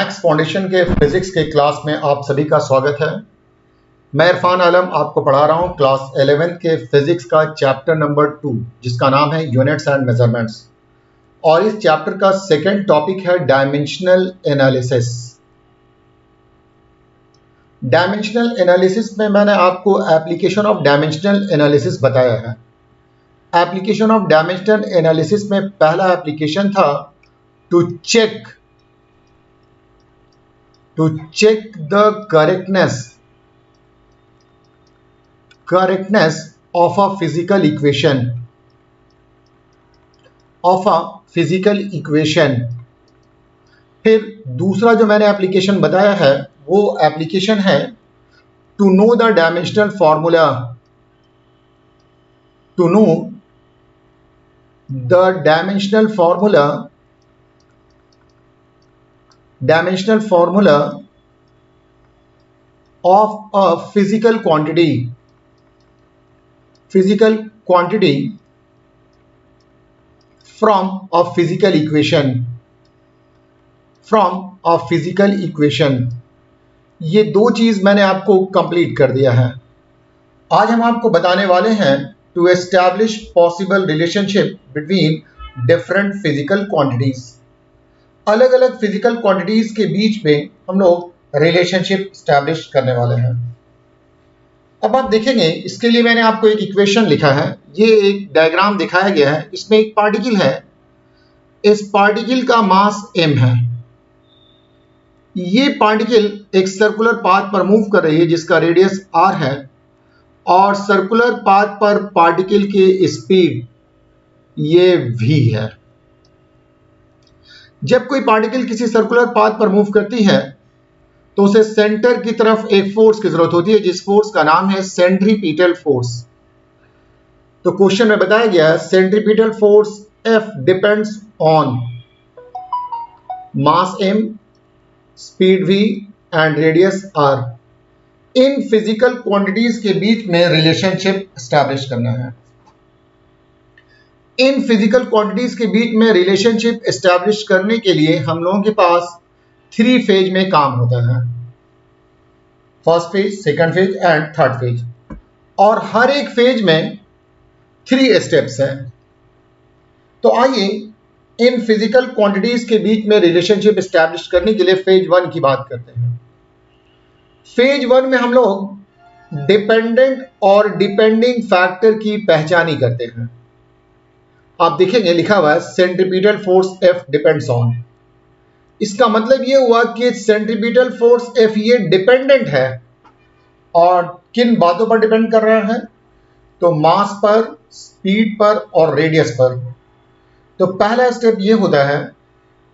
Maths foundation के physics के class में आप सभी का स्वागत है। मैं इरफान आलम आपको पढ़ा रहा हूँ क्लास 11th के फिजिक्स का चैप्टर नंबर 2 जिसका नाम है यूनिट्स एंड मेजरमेंट्स। और इस चैप्टर का सेकंड टॉपिक है डायमेंशनल एनालिसिस। डायमेंशनल एनालिसिस में मैंने आपको एप्लीकेशन ऑफ डायमेंशनल एनालिसिस बताया है। एप्लीकेशन ऑफ डायमेंशनल एनालिसिस में पहला एप्लीकेशन था to check the correctness of a physical equation। फिर दूसरा जो मैंने एप्लीकेशन बताया है वो एप्लीकेशन है to know the dimensional formula of a physical quantity from a physical equation। ये दो चीज मैंने आपको कंप्लीट कर दिया है। आज हम आपको बताने वाले हैं to establish possible relationship between different physical quantities. अलग अलग फिजिकल क्वांटिटीज के बीच में हम लोग रिलेशनशिप स्टैब्लिश करने वाले हैं। अब आप देखेंगे इसके लिए मैंने आपको एक इक्वेशन लिखा है। ये एक डायग्राम दिखाया गया है। इसमें एक पार्टिकल है। इस पार्टिकल का मास m है। ये पार्टिकल एक सर्कुलर पाथ पर मूव कर रही है जिसका रेडियस r है और सर्कुलर पाथ पर पार्टिकल की स्पीड ये v है। जब कोई पार्टिकल किसी सर्कुलर पाथ पर मूव करती है तो उसे सेंटर की तरफ एक फोर्स की जरूरत होती है जिस फोर्स का नाम है सेंट्रीपिटल फोर्स। तो क्वेश्चन में बताया गया है centripetal force F depends on mass m, speed v and radius r। In physical quantities के बीच में रिलेशनशिप एस्टैब्लिश करना है। इन फिजिकल क्वांटिटीज के बीच में रिलेशनशिप एस्टैब्लिश करने के लिए हम लोगों के पास 3 फेज में काम होता है। First phase, second phase and third phase. और हर एक फेज में 3 स्टेप्स हैं। तो आइए इन फिजिकल क्वांटिटीज के बीच में रिलेशनशिप एस्टैब्लिश करने के लिए फेज 1 की बात करते हैं। फेज 1 में हम लोग डिपेंडेंट और डिपेंडिंग फैक्टर की पहचानी करते हैं। आप देखेंगे लिखा हुआ है centripetal force F depends on. इसका मतलब ये हुआ कि सेंट्रीपिटल फोर्स F ये डिपेंडेंट है। और किन बातों पर डिपेंड कर रहा है? तो मास पर, स्पीड पर और रेडियस पर। तो पहला स्टेप ये होता है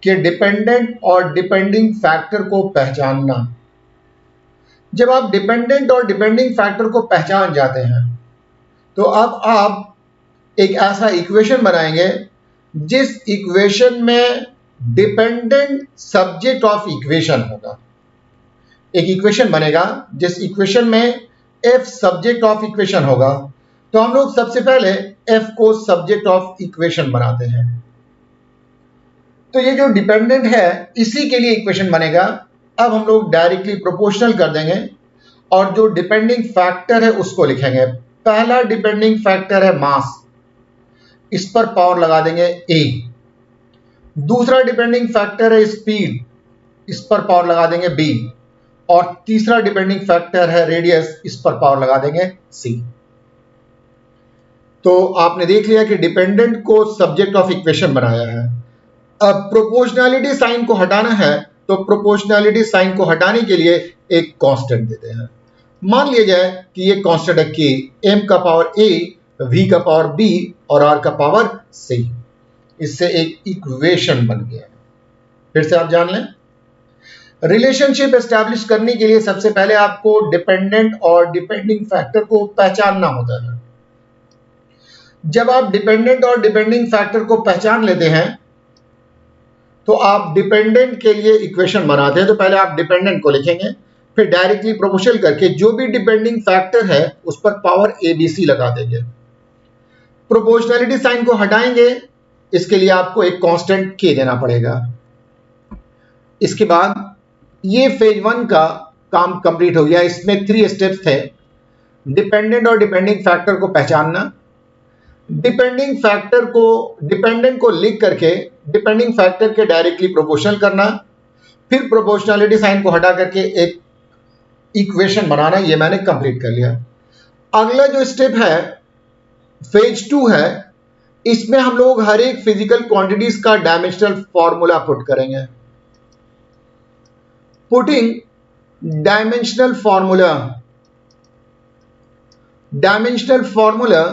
कि डिपेंडेंट और डिपेंडिंग फैक्टर को पहचानना। जब आप डिपेंडेंट और डिपेंडिंग फैक्टर को पहचान जाते हैं तो अब आप एक ऐसा इक्वेशन बनाएंगे जिस इक्वेशन में डिपेंडेंट सब्जेक्ट ऑफ इक्वेशन होगा। एक इक्वेशन बनेगा जिस इक्वेशन में f सब्जेक्ट ऑफ इक्वेशन होगा। तो हम लोग सबसे पहले f को सब्जेक्ट ऑफ इक्वेशन बनाते हैं। तो ये जो डिपेंडेंट है इसी के लिए इक्वेशन बनेगा। अब हम लोग डायरेक्टली प्रोपोर्शनल कर देंगे और जो डिपेंडिंग फैक्टर है उसको लिखेंगे। पहला डिपेंडिंग फैक्टर है मास, इस पर पावर लगा देंगे a। दूसरा डिपेंडिंग फैक्टर है स्पीड, इस पर पावर लगा देंगे b। और तीसरा डिपेंडिंग फैक्टर है रेडियस, इस पर पावर लगा देंगे c। तो आपने देख लिया कि डिपेंडेंट को सब्जेक्ट ऑफ इक्वेशन बनाया है। अब प्रोपोर्शनैलिटी साइन को हटाना है तो प्रोपोर्शनैलिटी साइन को हटाने के लिए एक कांस्टेंट देते हैं। मान लिया जाए कि ये कांस्टेंट है k, m का पावर a, v का पावर b और r का पावर c। इससे एक इक्वेशन बन गया। फिर से आप जान लें, रिलेशनशिप एस्टैब्लिश करने के लिए सबसे पहले आपको डिपेंडेंट और डिपेंडिंग फैक्टर को पहचानना होता है। जब आप डिपेंडेंट और डिपेंडिंग फैक्टर को पहचान लेते हैं तो आप डिपेंडेंट के लिए इक्वेशन बनाते हैं। तो पहले आप डिपेंडेंट को लिखेंगे, फिर डायरेक्टली प्रोपोर्शनल करके जो भी डिपेंडिंग फैक्टर है उस पर पावर ABC लगा देंगे। प्रोपोर्शनैलिटी साइन को हटाएंगे, इसके लिए आपको एक कांस्टेंट k देना पड़ेगा। इसके बाद ये फेज 1 का काम कंप्लीट हो गया। इसमें 3 स्टेप्स थे। डिपेंडेंट और डिपेंडिंग फैक्टर को पहचानना, डिपेंडेंट को लिख करके डिपेंडिंग फैक्टर के डायरेक्टली प्रोपोर्शनल करना, फिर प्रोपोर्शनलिटी साइन को हटा करके एक इक्वेशन बनाना। ये मैंने कंप्लीट कर लिया। अगला जो स्टेप है फेज 2 है। इसमें हम लोग हर एक फिजिकल क्वांटिटीज का डायमेंशनल फॉर्मूला पुट करेंगे। Putting dimensional formula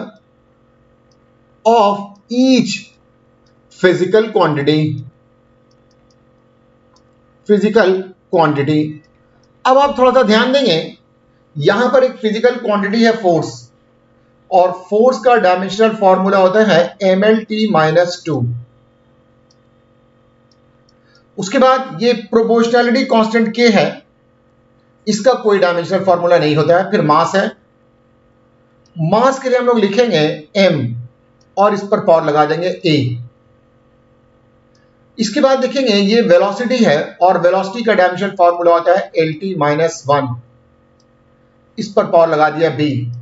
of each physical quantity. अब आप थोड़ा सा ध्यान देंगे, यहां पर एक फिजिकल क्वांटिटी है फोर्स, और फोर्स का डायमेंशनल फॉर्मूला होता है mlt-2। उसके बाद ये प्रोपोर्शनैलिटी कांस्टेंट k है, इसका कोई डायमेंशनल फॉर्मूला नहीं होता है। फिर मास है, मास के लिए हम लोग लिखेंगे m और इस पर पावर लगा देंगे a। इसके बाद देखेंगे ये वेलोसिटी है, और वेलोसिटी का डायमेंशनल फॉर्मूला होता है lt-1, इस पर पावर लगा दिया b।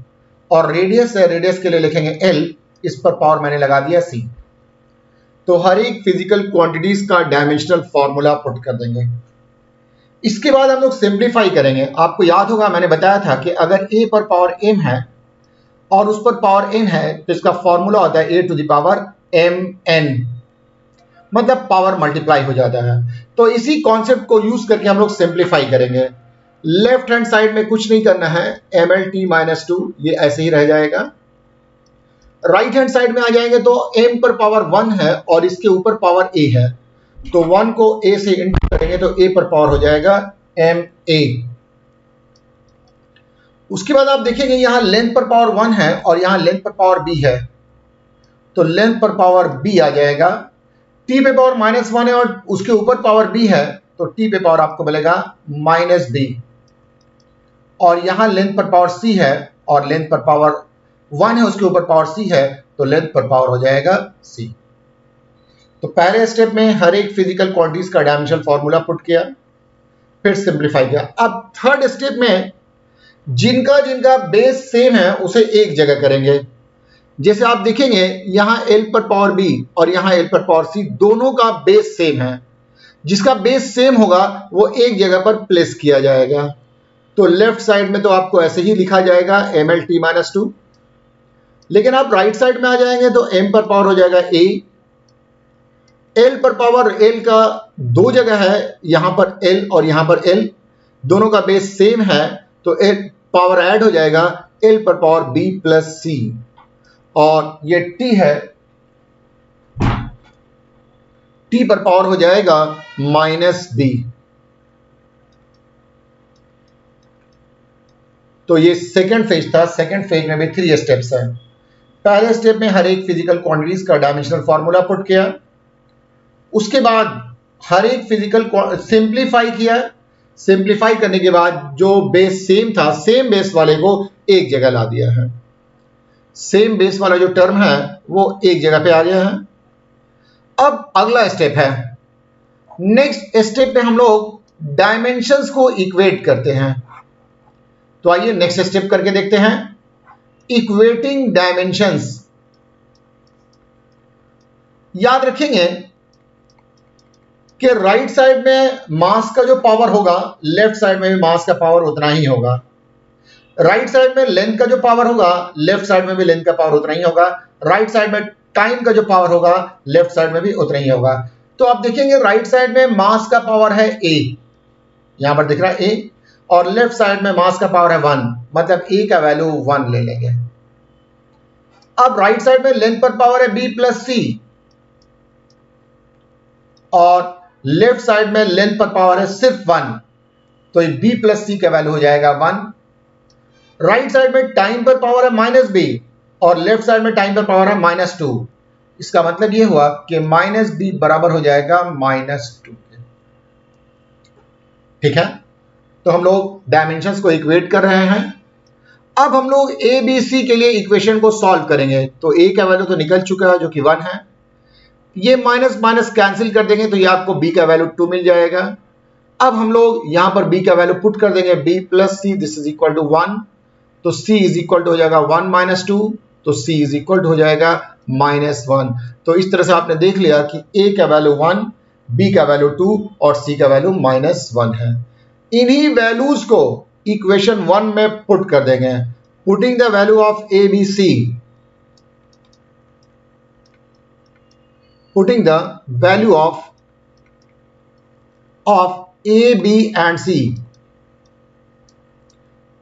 और रेडियस है, रेडियस के लिए लिखेंगे l, इस पर पावर मैंने लगा दिया c। तो हर एक फिजिकल क्वांटिटीज का डायमेंशनल फॉर्मूला पुट कर देंगे। इसके बाद हम लोग सिंप्लीफाई करेंगे। आपको याद होगा मैंने बताया था कि अगर a पर पावर m है और उस पर पावर n है तो इसका फॉर्मूला होता है a⁻mn, मतलब पावर मल्टीप्लाई हो जाता है। तो इसी कॉन्सेप्ट को यूज करके हम लोग सिंप्लीफाई करेंगे। लेफ्ट हैंड साइड में कुछ नहीं करना है, mlt-2 ये ऐसे ही रह जाएगा। राइट हैंड साइड में आ जाएंगे तो m पर पावर 1 है और इसके ऊपर पावर a है, तो 1 को a से इंटू करेंगे तो a पर पावर हो जाएगा ma। उसके बाद आप देखेंगे यहां लेंथ पर पावर 1 है और यहां लेंथ पर पावर b है, तो लेंथ पर पावर b आ जाएगा। t पे पावर -1 है और उसके ऊपर पावर b है, तो t पे पावर आपको मिलेगा -b। और यहां लेंथ पर पावर c है और लेंथ पर पावर 1 है, उसके ऊपर पावर c है, तो लेंथ पर पावर हो जाएगा c। तो पहले स्टेप में हर एक फिजिकल क्वांटिटीज का डायमेंशनल फॉर्मूला पुट किया, फिर सिंप्लीफाई किया। अब थर्ड स्टेप में जिनका जिनका बेस सेम है उसे एक जगह करेंगे। जैसे आप देखेंगे यहां l पर पावर b और यहां l पर पावर c, दोनों का बेस सेम है। जिसका बेस सेम होगा वो एक जगह पर प्लेस किया जाएगा। तो लेफ्ट साइड में तो आपको ऐसे ही लिखा जाएगा mlt-2, लेकिन आप राइट साइड में आ जाएंगे तो m पर पावर हो जाएगा a। l पर पावर l का दो जगह है, यहां पर l और यहां पर l, दोनों का बेस सेम है, तो l पावर ऐड हो जाएगा l पर पावर b प्लस c। और ये t है, t पर पावर हो जाएगा -b। तो ये सेकंड फेज था। सेकंड फेज में भी 3 स्टेप्स हैं। पहले स्टेप में हर एक फिजिकल क्वांटिटीज का डायमेंशनल फॉर्मूला पुट किया, उसके बाद हर एक फिजिकल सिंप्लीफाई किया। सिंप्लीफाई करने के बाद जो बेस सेम था, सेम बेस वाले को एक जगह ला दिया है। सेम बेस वाला जो टर्म है वो एक जगह पे आ गया है। अब अगला स्टेप है, नेक्स्ट स्टेप पे हम लोग डायमेंशंस को इक्वेट करते हैं। तो आइए नेक्स्ट स्टेप करके देखते हैं, इक्वेटिंग डायमेंशंस। याद रखेंगे कि राइट साइड में मास का जो पावर होगा, लेफ्ट साइड में भी मास का पावर उतना ही होगा। राइट साइड में लेंथ का जो पावर होगा, लेफ्ट साइड में भी लेंथ का पावर उतना ही होगा। राइट साइड में टाइम का जो पावर होगा, लेफ्ट साइड में भी उतना ही होगा। तो आप देखेंगे राइट साइड में मास का पावर है a, यहां पर दिख रहा है a, और लेफ्ट साइड में मास का पावर है 1, मतलब a का वैल्यू 1 ले लेंगे। अब राइट साइड में लेंथ पर पावर है b प्लस c, और लेफ्ट साइड में लेंथ पर पावर है सिर्फ 1, तो b प्लस c का वैल्यू हो जाएगा 1। राइट साइड में टाइम पर पावर है -b और लेफ्ट साइड में टाइम पर पावर है -2। इसका मतलब यह हुआ कि -b बराबर हो जाएगा -2। ठीक है, तो हम लोग डायमेंशंस को इक्वेट कर रहे हैं। अब हम लोग ए बी सी के लिए इक्वेशन को सॉल्व करेंगे। तो a का वैल्यू तो निकल चुका है जो कि 1 है, ये माइनस माइनस कैंसिल कर देंगे तो ये आपको b का वैल्यू 2 मिल जाएगा। अब हम लोग यहां पर b का वैल्यू पुट कर देंगे, b plus C, this is equal to 1, तो c इज इक्वल टू हो जाएगा 1 माइनस 2, तो c इज इक्वल टू हो जाएगा -1। तो इस तरह से आपने देख लिया कि a का वैल्यू 1, b का वैल्यू 2 और c का वैल्यू -1 है। इन्हीं वैल्यूज को इक्वेशन 1 में पुट कर देंगे। Putting the value of a b c, putting the value of a b and c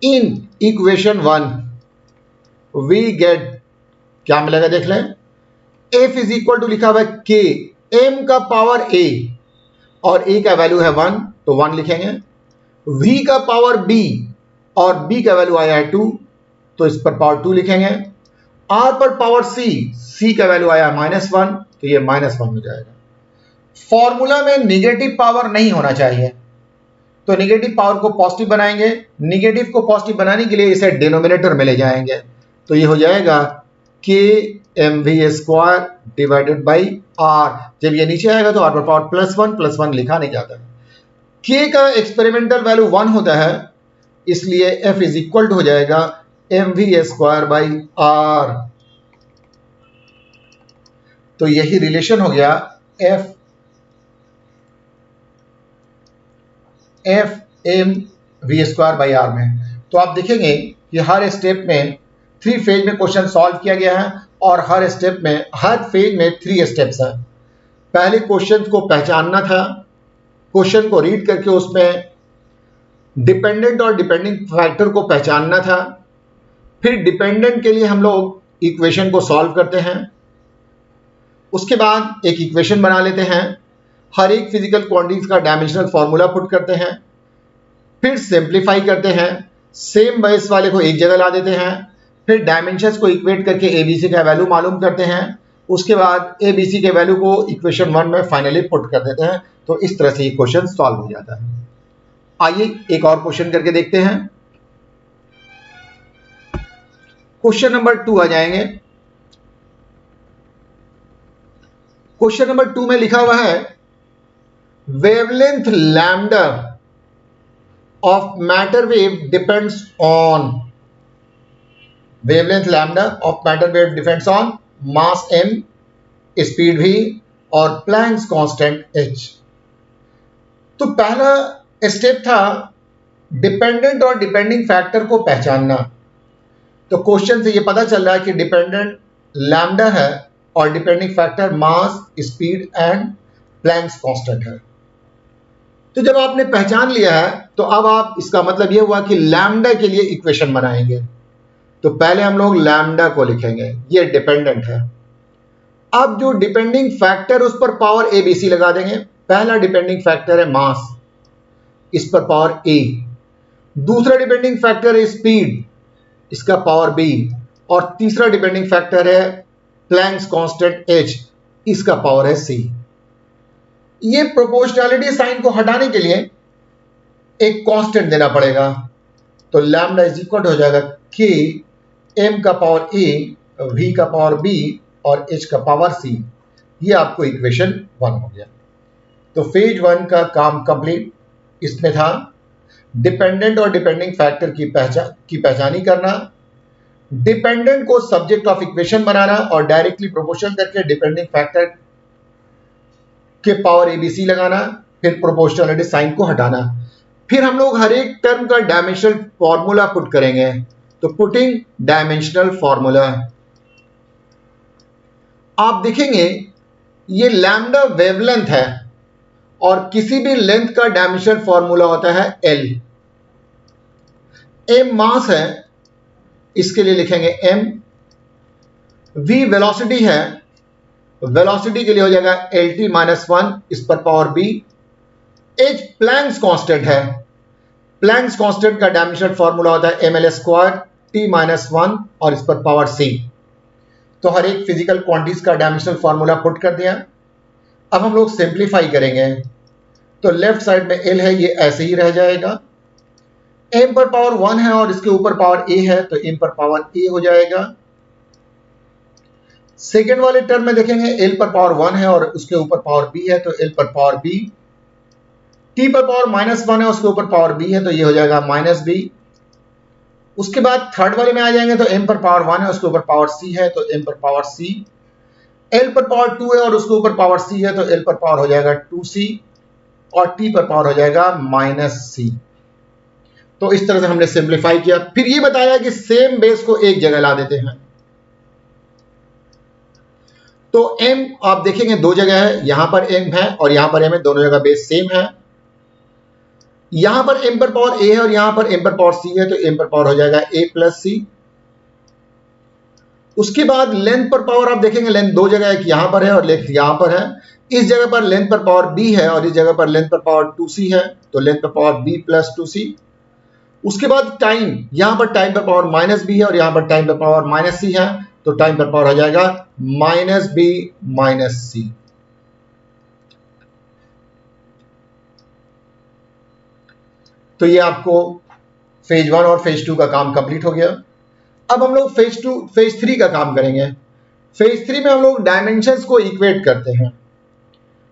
in equation 1 we get, क्या मिलेगा देख लें, f इज इक्वल टू लिखा हुआ है k m का पावर a, और a का वैल्यू है 1 तो 1 लिखेंगे, v का पावर b और b का वैल्यू आया है 2 तो इस पर पावर 2 लिखेंगे, r पर पावर c का वैल्यू आया है -1 तो ये -1 हो जाएगा। फॉर्मूला में निगेटिव पावर नहीं होना चाहिए, तो निगेटिव पावर को पॉजिटिव बनाएंगे, निगेटिव को पॉजिटिव बनाने के लिए इसे डिनोमिनेटर में ले जाएंगे, तो ये हो जाएगा kmv² डिवाइडेड बाई r। जब ये नीचे आएगा तो r पर पावर +1 लिखा नहीं जाता है। k का एक्सपेरिमेंटल वैल्यू 1 होता है, इसलिए f इज इक्वल टू हो जाएगा mv² बाई r। तो यही रिलेशन हो गया f mv² बाई r में। तो आप देखेंगे कि हर स्टेप में 3 फेज में क्वेश्चन सॉल्व किया गया है, और हर फेज में 3 स्टेप्स हैं। पहले क्वेश्चन को पहचानना था, क्वेश्चन को रीड करके उसमें डिपेंडेंट और डिपेंडिंग फैक्टर को पहचानना था, फिर डिपेंडेंट के लिए हम लोग इक्वेशन को सॉल्व करते हैं, उसके बाद एक इक्वेशन बना लेते हैं, हर एक फिजिकल क्वांटिटीज का डायमेंशनल फॉर्मूला पुट करते हैं, फिर सिंप्लीफाई करते हैं, सेम बेस वाले को एक जगह ला देते हैं, फिर डायमेंशंस को इक्वेट करके एबीसी का वैल्यू मालूम करते हैं, उसके बाद एबीसी के वैल्यू को इक्वेशन 1 में फाइनली पुट कर देते हैं। तो इस तरह से ये क्वेश्चन सॉल्व हो जाता है। आइए एक और क्वेश्चन करके देखते हैं। क्वेश्चन नंबर 2 आ जाएंगे। क्वेश्चन नंबर 2 में लिखा हुआ है wavelength lambda of matter wave depends on, wavelength lambda of matter wave depends on mass m, speed v और प्लैंक्स कांस्टेंट h। तो पहला स्टेप था डिपेंडेंट और डिपेंडिंग फैक्टर को पहचानना। तो क्वेश्चन से ये पता चल रहा है कि डिपेंडेंट लैम्डा है और depending factor mass, speed and Planck's constant है। तो जब आपने पहचान लिया है तो अब आप, इसका मतलब यह हुआ कि लैम्डा के लिए इक्वेशन बनाएंगे। तो पहले हम लोग लैम्डा को लिखेंगे, ये डिपेंडेंट है। अब जो डिपेंडिंग फैक्टर उस पर पावर ए बी सी लगा देंगे। पहला डिपेंडिंग फैक्टर है मास, इस पर पावर ए। दूसरा डिपेंडिंग फैक्टर है स्पीड, इसका पावर बी। और तीसरा डिपेंडिंग फैक्टर है प्लैंक्स कांस्टेंट एच, इसका पावर है सी। ये प्रोपोर्शनैलिटी साइन को हटाने के लिए एक कांस्टेंट देना पड़ेगा। तो लैम्डा इज इक्वल हो जाएगा के एम का पावर ए, वी का पावर बी और एच का पावर सी। ये आपको इक्वेशन 1 हो गया। तो फेज 1 का काम कंप्लीट। इसमें था डिपेंडेंट और डिपेंडिंग फैक्टर की पहचानी करना, डिपेंडेंट को सब्जेक्ट ऑफ इक्वेशन बनाना और डायरेक्टली प्रोपोर्शनल करके डिपेंडिंग फैक्टर के पावर एबीसी लगाना, फिर प्रोपोर्शनलिटी साइन को हटाना। फिर हम लोग हर एक टर्म का डायमेंशनल फॉर्मूला पुट करेंगे। तो पुटिंग डायमेंशनल फॉर्मूला, आप देखेंगे ये लैम्डा वेवलेंथ है और किसी भी लेंथ का डायमेंशनल फॉर्मूला होता है एल। एम मास है, इसके लिए लिखेंगे m। v वेलोसिटी है, वेलोसिटी के लिए हो जाएगा lt माइनस 1, इस पर power b। h Planck's constant है, प्लैंक्स कांस्टेंट का डायमेंशनल फॉर्मूला होता है ml² t माइनस 1 और इस पर पावर c। तो हर एक फिजिकल क्वांटिटीज का डायमेंशनल फॉर्मूला पुट कर दिया। अब हम लोग सिंप्लीफाई करेंगे। तो लेफ्ट साइड में l है, ये ऐसे ही रह जाएगा। m पर पावर 1 है और इसके ऊपर पावर a है, तो m पर पावर a हो जाएगा। सेकेंड वाले टर्म में देखेंगे l पर पावर 1 है और उसके ऊपर पावर b है, तो l पर पावर b। t पर पावर -1 है, उसके ऊपर पावर b है, तो ये हो जाएगा -b। उसके बाद थर्ड वाले में आ जाएंगे तो m पर पावर 1 है, उसके ऊपर पावर c है, तो m पर पावर c। l पर पावर 2 है और उसके ऊपर पावर c है, तो l पर पावर हो जाएगा 2c और t पर पावर हो जाएगा -c। तो इस तरह से हमने सिंप्लीफाई किया। फिर ये बताया कि सेम बेस को एक जगह ला देते हैं। तो m आप देखेंगे दो जगह है, यहां पर m है और यहां पर m है, दोनों जगह बेस सेम है। यहां पर m पर पावर a है और यहां पर m पर पावर c है, तो m पर पावर हो जाएगा a प्लस c। उसके बाद लेंथ पर पावर आप देखेंगे, लेंथ दो जगह है, एक यहां पर है और लेंथ यहां पर है। इस जगह पर लेंथ पर पावर b है और इस जगह पर लेंथ पर पावर 2c है, तो लेंथ पर पावर b प्लस 2c। उसके बाद टाइम, यहां पर टाइम पर पावर -b है और यहां पर टाइम पर पावर -c है, तो टाइम पर पावर हो जाएगा -b -c। तो ये आपको फेज 1 और फेज 2 का काम कंप्लीट हो गया। अब हम लोग फेज 3 का काम करेंगे। फेज 3 में हम लोग डायमेंशंस को इक्वेट करते हैं।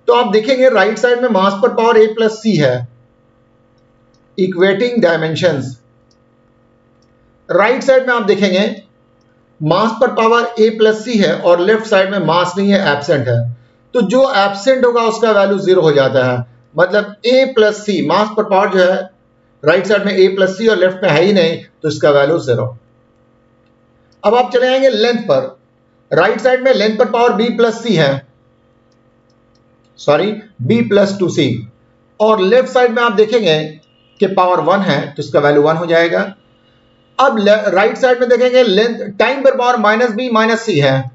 तो आप देखेंगे राइट साइड में मास पर पावर a प्लस c है, इक्वेटिंग डायमेंशंस। राइट साइड में आप देखेंगे मास पर पावर a प्लस c है और लेफ्ट साइड में मास नहीं है, एब्सेंट है। तो जो एब्सेंट होगा उसका वैल्यू 0 हो जाता है। मतलब a प्लस c, मास पर पावर जो है राइट साइड में a प्लस c और लेफ्ट में है ही नहीं, तो इसका वैल्यू 0। अब आप चले आएंगे लेंथ पर। राइट साइड में लेंथ पर पावर b प्लस c है, सॉरी b प्लस 2c, और लेफ्ट साइड में आप देखेंगे कि पावर 1 है, तो इसका वैल्यू 1 हो जाएगा। अब राइट साइड में देखेंगे लेंथ, टाइम पर पावर -b -c है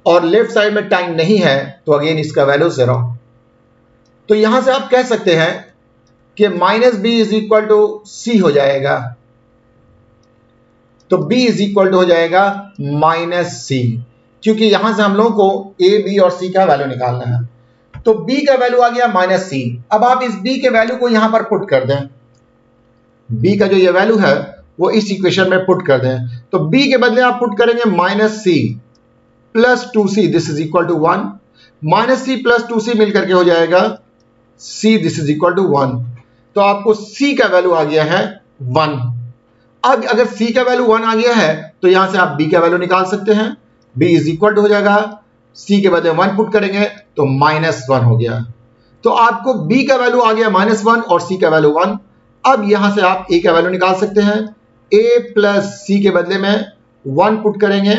और लेफ्ट साइड में टाइम नहीं है, तो अगेन इसका वैल्यू 0। तो यहां से आप कह सकते हैं कि -b is equal to c हो जाएगा, तो b इज इक्वल टू हो जाएगा -c, क्योंकि यहां से हम लोगों को a, b और c का वैल्यू निकालना है। तो b का वैल्यू आ गया -c। अब आप इस b के वैल्यू को यहां पर पुट कर दें, b का जो ये वैल्यू है वो इस इक्वेशन में पुट कर दें। तो b के बदले आप पुट करेंगे -c plus 2c, this is equal to 1। -c plus 2c मिलकर के हो जाएगा c, this is equal to 1। तो आपको c का वैल्यू आ गया है 1। अब अगर c का वैल्यू 1 आ गया है तो यहां से आप b का वैल्यू निकाल सकते हैं। b इज इक्वल टू हो जाएगा, c के बदले 1 पुट करेंगे तो -1 हो गया। तो आपको b का वैल्यू आ गया -1 और c का वैल्यू 1। अब यहां से आप a का वैल्यू निकाल सकते हैं। a प्लस c के बदले में 1 पुट करेंगे,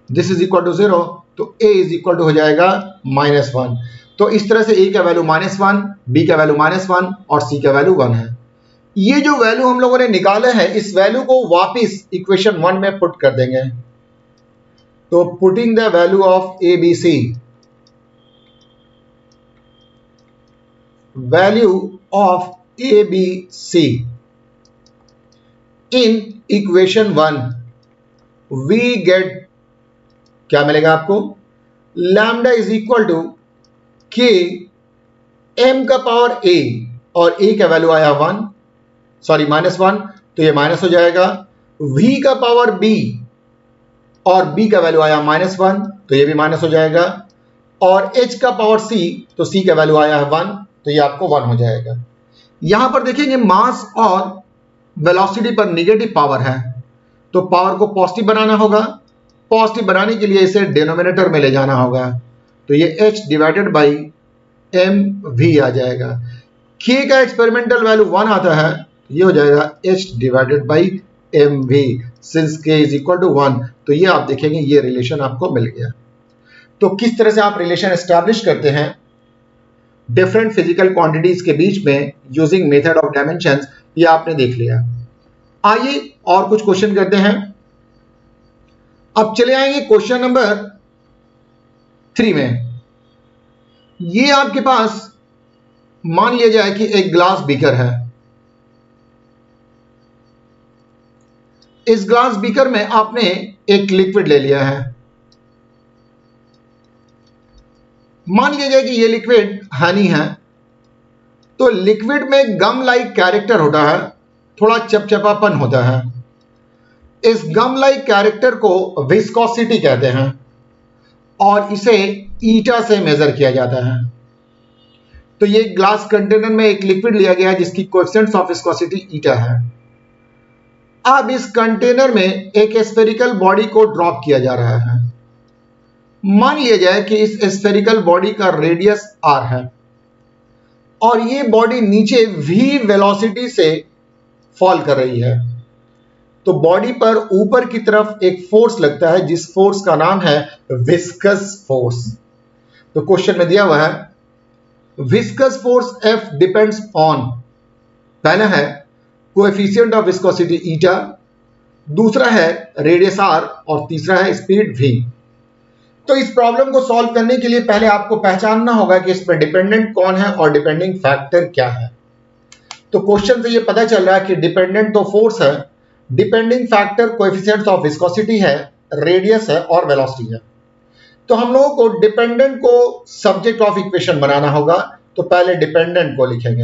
दिस इज इक्वल टू 0, तो a इज इक्वल टू हो जाएगा -1। तो इस तरह से a का वैल्यू -1, b का वैल्यू -1 और c का वैल्यू 1 है। ये जो वैल्यू हम लोगों ने निकाले हैं, इस वैल्यू को वापस इक्वेशन 1 में पुट कर देंगे। तो putting the value of a b c, value of a b c in equation 1, we get, क्या मिलेगा आपको, lambda is equal to K m का पावर a, और a का वैल्यू आया 1, सॉरी -1, तो ये माइनस हो जाएगा। v का पावर b और b का वैल्यू आया -1, तो ये भी माइनस हो जाएगा। और h का पावर c, तो c का वैल्यू आया है 1, तो ये आपको 1 हो जाएगा। यहां पर देखेंगे मास और वेलोसिटी पर नेगेटिव पावर है, तो पावर को पॉजिटिव बनाना होगा। पॉजिटिव बनाने के लिए इसे डिनोमिनेटर में ले जाना होगा, तो ये h डिवाइडेड बाई mv आ जाएगा। k का एक्सपेरिमेंटल वैल्यू 1 आता है, ये हो जाएगा h divided by mv, since k is equal to 1। तो ये आप देखेंगे ये रिलेशन आपको मिल गया। तो किस तरह से आप रिलेशन एस्टैब्लिश करते हैं डिफरेंट फिजिकल क्वांटिटीज के बीच में यूजिंग मेथड ऑफ डायमेंशंस, ये आपने देख लिया। आइए और कुछ क्वेश्चन करते हैं। अब चले आएंगे क्वेश्चन नंबर 3 में। ये आपके पास मान लिया जाए कि एक ग्लास बीकर है। इस ग्लास बीकर में आपने एक लिक्विड ले लिया है। मान लिया जाए कि ये लिक्विड हनी है। तो लिक्विड में गम लाइक कैरेक्टर होता है, थोड़ा चपचपापन होता है। इस गम लाइक कैरेक्टर को विस्कोसिटी कहते हैं और इसे ईटा से मेजर किया जाता है। तो ये ग्लास कंटेनर में एक लिक्विड लिया गया है जिसकी कोएफिशिएंट ऑफ विस्कोसिटी ईटा है। अब इस कंटेनर में एक स्फेरिकल बॉडी को ड्रॉप किया जा रहा है। मान लिया जाए कि इस स्फेरिकल बॉडी का रेडियस r है और ये बॉडी नीचे v वेलोसिटी से फॉल कर रही है। तो बॉडी पर ऊपर की तरफ एक फोर्स लगता है जिस फोर्स का नाम है विस्कस फोर्स। तो क्वेश्चन में दिया हुआ है viscous force F depends on, पहला है कोएफिशिएंट ऑफ विस्कोसिटी ईटा, दूसरा है रेडियस r और तीसरा है स्पीड v। तो इस प्रॉब्लम को सॉल्व करने के लिए पहले आपको पहचानना होगा कि इस पर डिपेंडेंट कौन है और डिपेंडिंग फैक्टर क्या है। तो क्वेश्चन से ये पता चल रहा है कि डिपेंडेंट तो फोर्स है, depending factor coefficient of viscosity है, रेडियस है और वेलोसिटी है। तो हम लोगों को डिपेंडेंट को सब्जेक्ट ऑफ इक्वेशन बनाना होगा। तो पहले डिपेंडेंट को लिखेंगे।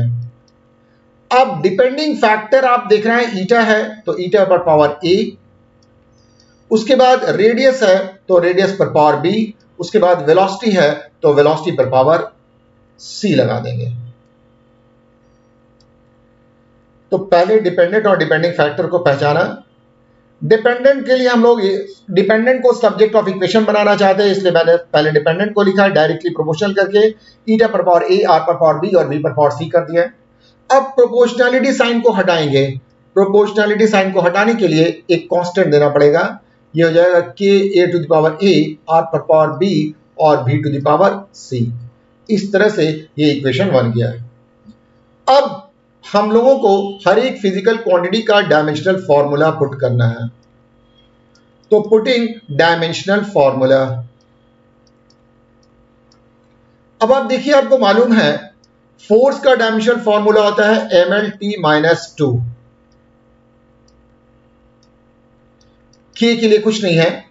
अब डिपेंडिंग फैक्टर आप देख रहे हैं ईटा है, तो ईटा पर पावर a, उसके बाद रेडियस है तो रेडियस पर पावर b, उसके बाद वेलोसिटी है तो वेलोसिटी पर पावर c लगा देंगे। तो पहले डिपेंडेंट और डिपेंडिंग फैक्टर को पहचाना। डिपेंडेंट के लिए हम लोग डिपेंडेंट को सब्जेक्ट ऑफ इक्वेशन बनाना चाहते हैं, इसलिए मैंने पहले डिपेंडेंट को लिखा है डायरेक्टली प्रोपोर्शनल करके, ईटा पर पावर a, r पर पावर b और v पर पावर c कर दिया है। अब प्रोपोर्शनैलिटी साइन को हटाएंगे। प्रोपोर्शनैलिटी साइन को हटाने के लिए एक कांस्टेंट देना पड़ेगा। ये हो जाएगा k a to the power a, r पर पावर b और v to the power c। इस तरह से ये इक्वेशन बन गया है। अब हम लोगों को हर एक फिजिकल क्वांटिटी का डायमेंशनल फॉर्मूला पुट करना है। तो पुटिंग डायमेंशनल फॉर्मूला। अब आप देखिए, आपको मालूम है फोर्स का डायमेंशनल फॉर्मूला होता है mlt-2। k के लिए कुछ नहीं है।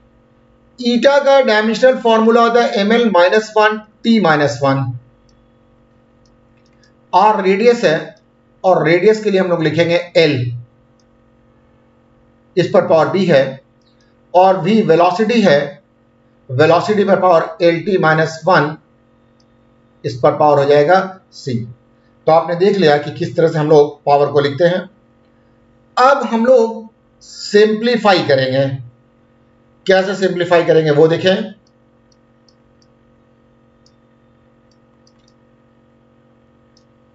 ईटा का डायमेंशनल फॉर्मूला होता है ml-1t-1। r रेडियस है और रेडियस के लिए हम लोग लिखेंगे l, इस पर पावर b है, और v वेलोसिटी है, वेलोसिटी पर पावर lt-1, इस पर पावर हो जाएगा c। तो आपने देख लिया कि किस तरह से हम लोग पावर को लिखते हैं। अब हम लोग सिंप्लीफाई करेंगे। कैसे सिंप्लीफाई करेंगे वो देखें।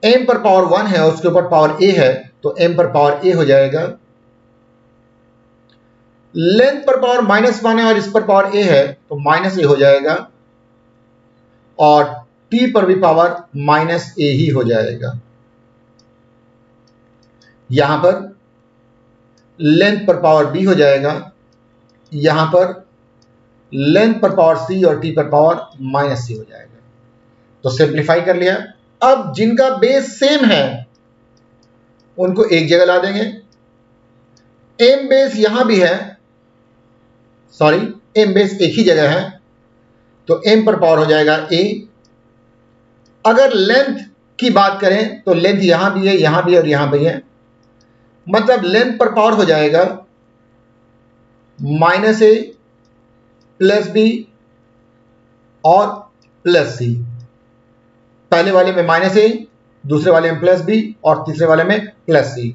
m पर पावर 1 है, उसके ऊपर पावर a है, तो m पर पावर a हो जाएगा। लेंथ पर पावर -1 है और इस पर पावर a है, तो -a हो जाएगा, और t पर भी पावर -a ही हो जाएगा। यहां पर लेंथ पर पावर b हो जाएगा, यहां पर लेंथ पर पावर c और t पर पावर -c हो जाएगा। तो सिंप्लीफाई कर लिया। अब जिनका बेस सेम है उनको एक जगह ला देंगे। m बेस यहां भी है, सॉरी m बेस एक ही जगह है, तो m पर पावर हो जाएगा a। अगर लेंथ की बात करें तो लेंथ यहां भी है, यहां भी है और यहां भी है, मतलब लेंथ पर पावर हो जाएगा -a + b और +c। पहले वाले में -a, दूसरे वाले में +b और तीसरे वाले में +c।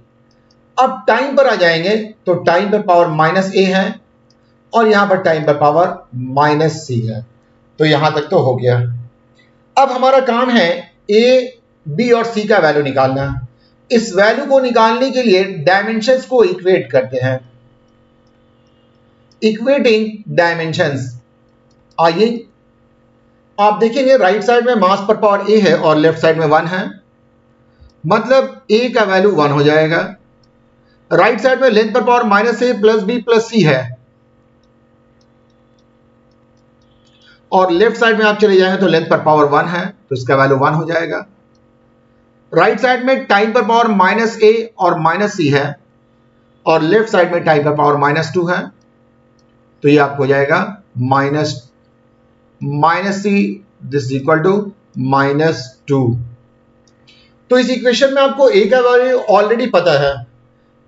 अब टाइम पर आ जाएंगे तो टाइम पर पावर -a है और यहां पर टाइम पर पावर -c है। तो यहां तक तो हो गया। अब हमारा काम है a, b और c का वैल्यू निकालना। इस वैल्यू को निकालने के लिए डायमेंशंस को इक्वेट करते हैं। Equating dimensions. आइए आप देखेंगे राइट साइड में मास पर पावर a है और लेफ्ट साइड में 1 है, मतलब a का वैल्यू 1 हो जाएगा। राइट साइड में लेंथ पर पावर -a + b + c है, और लेफ्ट साइड में आप चले जाएंगे तो लेंथ पर पावर 1 है, तो इसका वैल्यू 1 हो जाएगा। राइट साइड में टाइम पर पावर -a और -c है, और लेफ्ट साइड में टाइम पर पावर -2 है, तो ये आपको हो जाएगा -c, दिस इक्वल टू -2। तो इस इक्वेशन में आपको a का वैल्यू ऑलरेडी पता है।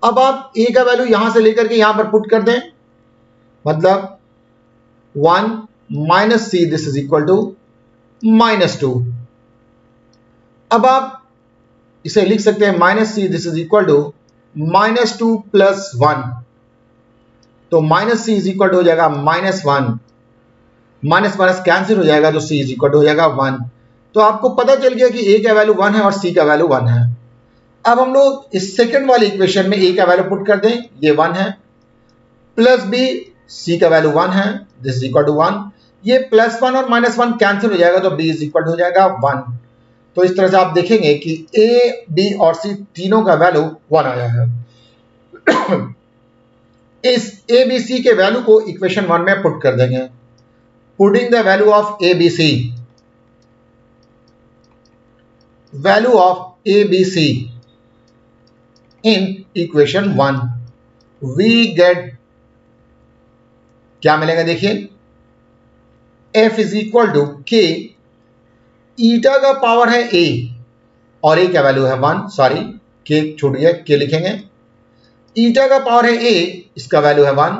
अब आप a का वैल्यू यहां से लेकर के यहां पर पुट कर दें, मतलब 1 - c, this is equal to -2। अब आप इसे लिख सकते हैं minus C, this is equal to -2 + 1, तो minus C is equal to हो जाएगा -1, माइनस माइनस कैंसिल हो जाएगा, तो सी इज इक्वल टू हो जाएगा 1। तो आपको पता चल गया कि ए का वैल्यू 1 है और सी का वैल्यू 1 है। अब हम लोग इस सेकंड वाली इक्वेशन में ए का वैल्यू पुट कर दें, ये 1 है, प्लस बी, सी का वैल्यू 1 है, दिस इज इक्वल टू 1, ये +1 और -1 कैंसिल हो जाएगा, तो बी इज इक्वल टू हो जाएगा 1। तो इस तरह से आप देखेंगे कि ए, बी और सी तीनों का वैल्यू 1 आया है। इस ए बी सी के वैल्यू को इक्वेशन 1 में पुट कर देंगे। Putting the value of A B C, value of A B C in equation 1, we get क्या मिलेगा, देखिए f इज इक्वल टू के, ईटा का पावर है a और a का वैल्यू है 1, सॉरी के छूट गया, के लिखेंगे, ईटा का पावर है a, इसका वैल्यू है 1,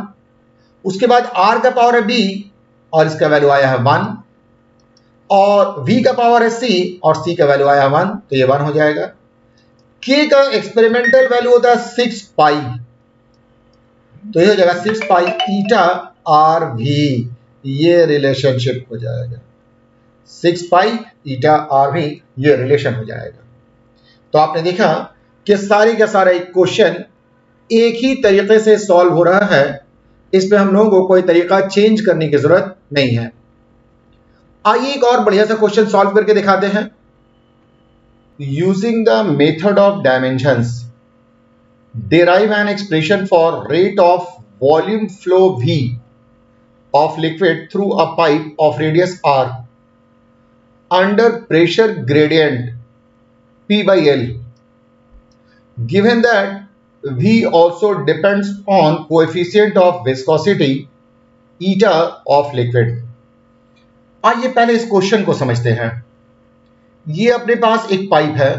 उसके बाद r का पावर है b और इसका वैल्यू आया है 1, और v का पावर है c और c का वैल्यू आया है 1, तो ये 1 हो जाएगा। k का एक्सपेरिमेंटल वैल्यू होता है 6 पाई, तो ये हो जाएगा 6 पाई ईटा आर भी, ये रिलेशनशिप हो जाएगा, 6 पाई ईटा आर भी, ये रिलेशन हो जाएगा। तो आपने देखा कि सारी का सारा एक क्वेश्चन एक ही तरीके से सॉल्व हो रहा है, इसमें हम लोगों को कोई तरीका चेंज करने की जरूरत नहीं है। आइए एक और बढ़िया सा क्वेश्चन सॉल्व करके दिखाते हैं। Using the method of dimensions, derive an expression for rate of volume flow V of liquid through a pipe of radius R under pressure gradient P by L, given that V also depends on coefficient of viscosity eta of liquid। आइए पहले इस question को समझते हैं। ये अपने पास एक pipe है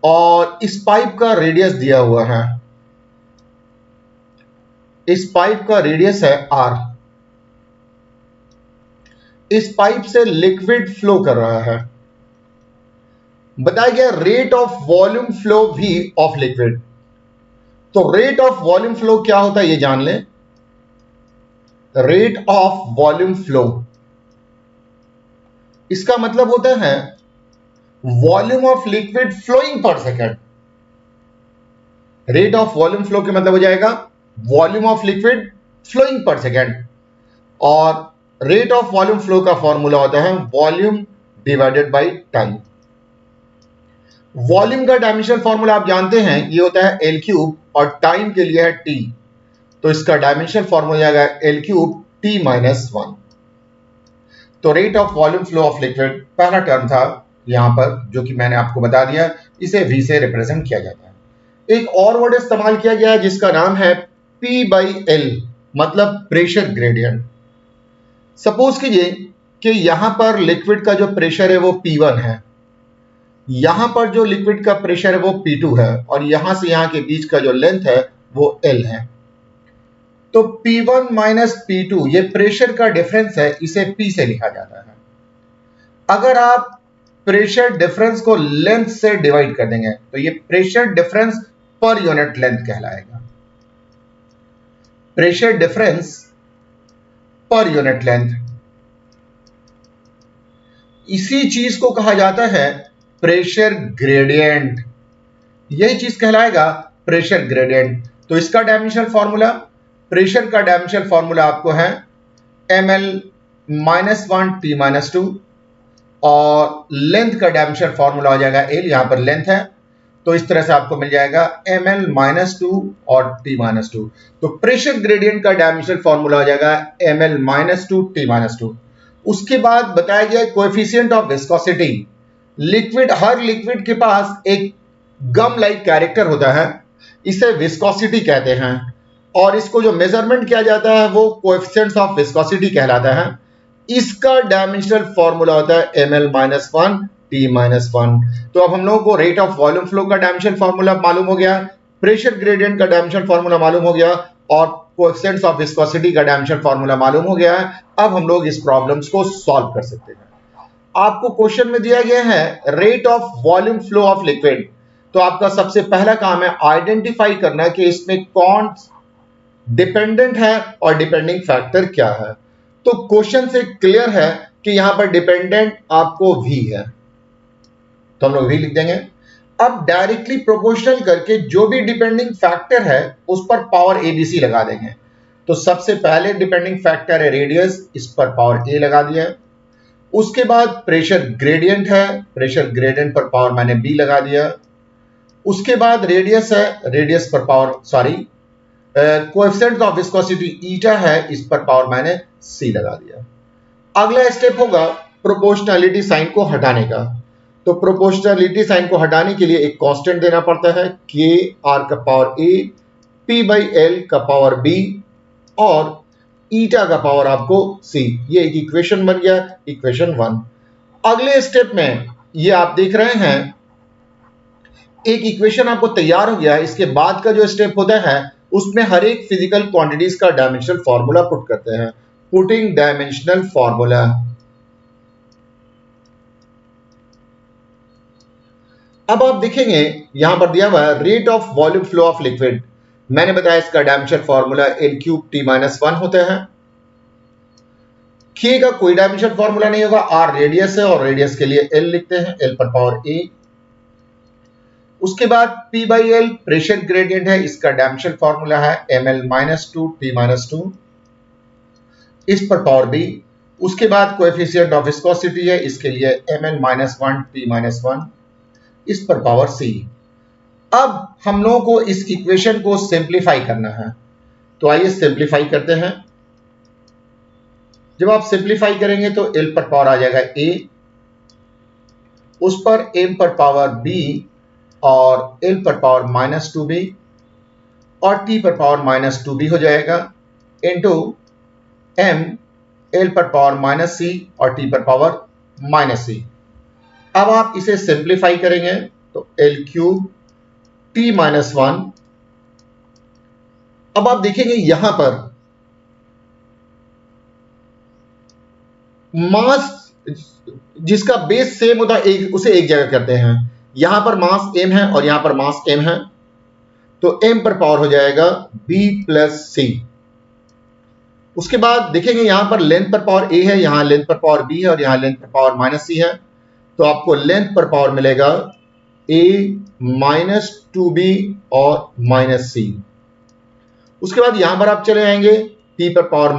और इस पाइप का रेडियस दिया हुआ है, इस पाइप का रेडियस है r, इस पाइप से लिक्विड फ्लो कर रहा है, बताया गया rate of volume flow v of liquid. तो रेट ऑफ वॉल्यूम फ्लो क्या होता है ये जान लें। रेट ऑफ वॉल्यूम फ्लो, इसका मतलब होता है volume of liquid flowing per second. Rate of volume flow के मतलब हो जाएगा volume of liquid flowing per second, और रेट ऑफ वॉल्यूम फ्लो का फॉर्मूला होता है volume divided by time. Volume का डायमेंशन फॉर्मूला आप जानते हैं, ये होता है L क्यूब और टाइम के लिए है T, तो इसका डायमेंशन फॉर्मूला जाएगा L क्यूब T - 1। तो rate of volume flow of liquid पहला टर्म था यहां पर, जो कि मैंने आपको बता दिया, इसे V से रिप्रेजेंट किया जाता है। एक और वर्ड इस्तेमाल किया गया है जिसका नाम है P/L, मतलब प्रेशर ग्रेडियंट। सपोज कीजिए कि यहां पर लिक्विड का जो प्रेशर है वो P1 है, यहां पर जो लिक्विड का प्रेशर है वो P2 है, और यहां से यहां के बीच का जो लेंथ है वो L है। तो P1 - P2 ये प्रेशर का डिफरेंस है, इसे P से लिखा जाता है। अगर आप प्रेशर डिफरेंस को लेंथ से डिवाइड कर देंगे तो ये pressure difference per unit length कहलाएगा। Pressure difference per unit length, इसी चीज को कहा जाता है प्रेशर ग्रेडियंट, यही चीज कहलाएगा प्रेशर ग्रेडियंट। तो इसका डायमेंशनल फॉर्मूला, प्रेशर का डायमेंशनल फॉर्मूला आपको है ml - 1 T - 2, और लेंथ का डायमेंशनल फॉर्मूला हो जाएगा L, यहां पर लेंथ है, तो इस तरह से आपको मिल जाएगा ml - 2 और T - 2। तो प्रेशर ग्रेडियंट का डायमेंशनल फॉर्मूला हो जाएगा ml - 2 T - 2। उसके बाद बताया गया coefficient of viscosity. Liquid, her liquid के पास एक गम लाइक कैरेक्टर होता है, इसे विस्कोसिटी कहते हैं, और इसको जो मेजरमेंट किया जाता है वो कोएफिशिएंट्स ऑफ विस्कोसिटी कहलाता है। इसका डायमेंशनल फॉर्मूला होता है ml - 1 T - 1। तो अब हम लोगों को रेट ऑफ वॉल्यूम फ्लो का डायमेंशनल फॉर्मूला मालूम हो गया, प्रेशर ग्रेडियंट का डायमेंशनल फॉर्मूला मालूम हो गया, और कोएफिशिएंट्स ऑफ विस्कोसिटी का डायमेंशनल फॉर्मूला मालूम हो गया है। अब हम लोग इस प्रॉब्लम्स को सॉल्व कर सकते हैं। आपको क्वेश्चन में दिया गया है rate of volume flow of liquid, तो आपका सबसे पहला काम है आइडेंटिफाई करना कि इसमें कौन डिपेंडेंट है और डिपेंडिंग फैक्टर क्या है। तो क्वेश्चन से क्लियर है कि यहां पर डिपेंडेंट आपको V है, तो हम लोग V लिख देंगे। अब डायरेक्टली प्रोपोर्शनल करके जो भी डिपेंडिंग फैक्टर है उस पर पावर ABC लगा देंगे। तो सबसे पहले डिपेंडिंग फैक्टर है रेडियस, इस पर पावर A लगा दिया। उसके बाद प्रेशर ग्रेडियंट है, प्रेशर ग्रेडियंट पर पावर मैंने B लगा दिया। उसके बाद रेडियस है, रेडियस पर पावर कोएफिशिएंट ऑफ विस्कोसिटी ईटा है, इस पर पावर मैंने C लगा दिया। अगला स्टेप होगा प्रोपोर्शनलिटी साइन को हटाने का। तो प्रोपोर्शनलिटी साइन को हटाने के लिए एक कांस्टेंट देना पड़ता है, K R का पावर A P/L का पावर B और ईटा का पावर आपको C। ये एक इक्वेशन बन गया, इक्वेशन 1। अगले स्टेप में ये आप देख रहे हैं एक इक्वेशन आपको तैयार हो गया है। इसके बाद का जो स्टेप होता है उसमें हर एक फिजिकल क्वांटिटीज का डायमेंशनल फॉर्मूला पुट करते हैं, पुटिंग डायमेंशनल फॉर्मूला। अब आप देखेंगे यहां पर दिया हुआ है rate of volume flow of liquid. मैंने बताया इसका डायमेंशनल फॉर्मूला L3T-1 होता है। K का कोई डायमेंशनल फॉर्मूला नहीं होगा, R रेडियस है और रेडियस के लिए L लिखते हैं, L पर पावर A। उसके बाद P/L प्रेशर ग्रेडियंट है, इसका डायमेंशनल फॉर्मूला है ml-2T-2, इस पर पावर B। उसके बाद कोएफिशिएंट ऑफ विस्कोसिटी है, इसके लिए ml-1T-1, इस पर पावर C। अब हम लोगों को इस इक्वेशन को सिंप्लीफाई करना है, तो आइए सिंप्लीफाई करते हैं। जब आप सिंप्लीफाई करेंगे तो L पर पावर आ जाएगा A, उस पर M पर पावर B और L पर पावर -2B और T पर पावर -2B हो जाएगा इनटू M L पर पावर -C और T पर पावर -C। अब आप इसे सिंप्लीफाई करेंगे तो L3 T-1। अब आप देखेंगे यहां पर मास जिसका बेस सेम होता है उसे एक जगह करते हैं। यहां पर मास m है और यहां पर मास m है, तो m पर पावर हो जाएगा B प्लस C। उसके बाद देखेंगे यहां पर लेंथ पर पावर a है, यहां लेंथ पर पावर b है और यहां लेंथ पर पावर -c है, तो आपको लेंथ पर पावर मिलेगा a -2b और -c। उसके बाद यहां पर आप चले आएंगे, t पर पावर